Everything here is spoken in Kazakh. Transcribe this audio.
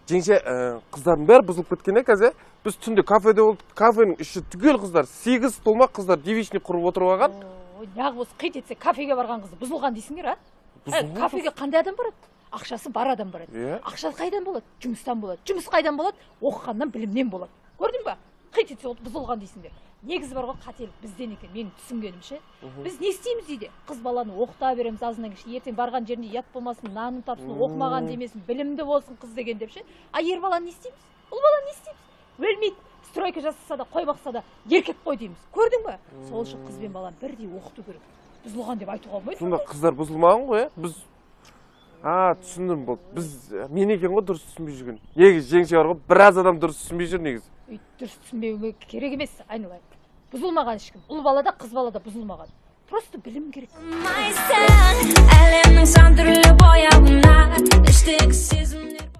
Жеңше, қыздардың бәрі бұзылып кеткен қазір. Біз түнде кафеде болдық, кафенің іші түгел қыздар, 8 толмақ қыздар девичник құрып отырып алған. Неғып осы қит етсе кафеге барған қызды бұзылған дейсіңдер, а? Кафеге қандай адам барады? Ақшасы бар адам барады. Ақша қайдан болады? Жұмыстан болады. Жұмыс қайдан болады? Оқығаннан, білімнен болады. Көрдің ба? Қит етсе бұзылған дейсіңдер. Негізі бар ғой қателік бізден екен, менің түсінгенімше. Біз не істейміз үйде? Қыз баланы оқыта береміз азынан кіші, ертең барған жеріне ят болмасын, нанын тапсын, оқымаған демесін, білімді болсын қыз деген деп ше. А ер баланы не істейміз? Ұл баланы не істейміз? Өлмейді, стройка жасаса да, қой бақса да, еркек қой дейміз. Көрдің ба? Сол үшін қыз бен баланы бірдей оқыту керек. Бұзылған деп айтуға болмайды. Сонда қыздар бұзылмаған ғой, біз түсіндім болды. Біз мен екен ғой дұрыс түсінбей жүрген. Негізі жеңше бар ғой, біраз адам дұрыс түсінбей жүр негізі. Дұрыс түсінбеу керек емес, айналайын. Бұзылмаған ешкім. Ұл балада, қыз балада бұзылмаған. Просто білім керек. Әлемнің сан түрлі бояуына іштегі сезімдер